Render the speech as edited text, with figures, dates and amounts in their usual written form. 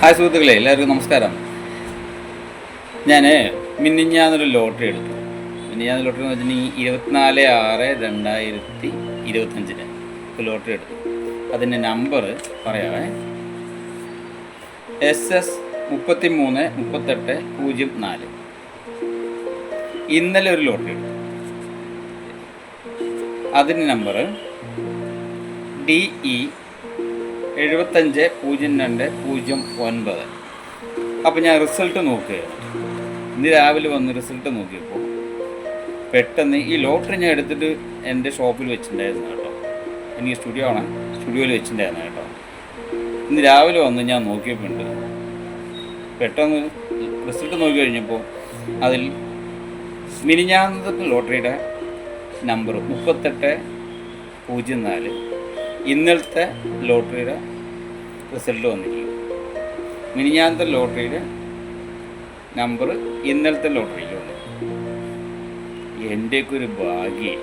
Hi സുഹൃത്തുക്കളെ, എല്ലാവർക്കും നമസ്കാരം. ഞാൻ മിനിഞ്ഞാന്നൊരു ലോട്ടറി എടുത്തു. മിനിഞ്ഞാന്ന് ലോട്ടറി എന്ന് വെച്ചിട്ടുണ്ടെങ്കിൽ 24/6/2025 ഒരു ലോട്ടറി എടുത്തു. അതിൻ്റെ നമ്പർ പറയാവേ. SS333804. ഇന്നലെ ഒരു ലോട്ടറി എടുത്തു. അതിൻ്റെ നമ്പർ DE 750209. അപ്പോൾ ഞാൻ റിസൾട്ട് നോക്കുകയാണ്. ഇന്ന് രാവിലെ വന്ന് റിസൾട്ട് നോക്കിയപ്പോൾ പെട്ടെന്ന് ഈ ലോട്ടറി ഞാൻ എടുത്തിട്ട് എൻ്റെ ഷോപ്പിൽ വെച്ചിട്ടുണ്ടായിരുന്നു കേട്ടോ. എനിക്ക് സ്റ്റുഡിയോയിൽ വെച്ചിട്ടുണ്ടായിരുന്നു കേട്ടോ. ഇന്ന് രാവിലെ വന്ന് ഞാൻ നോക്കിയപ്പോൾ ഉണ്ട്, പെട്ടെന്ന് റിസൾട്ട് നോക്കി കഴിഞ്ഞപ്പോൾ അതിൽ മിനിഞ്ഞാന്നത്തെ ലോട്ടറിയുടെ നമ്പർ 3804, ഇന്നലത്തെ ലോട്ടറിയുടെ റിസൾട്ട് വന്നിരിക്കും. മിനിഞ്ഞാന്നത്തെ ലോട്ടറിയുടെ നമ്പർ ഇന്നലത്തെ ലോട്ടറിയിലുണ്ട്. എൻ്റെയൊക്കെ ഒരു ഭാഗ്യം.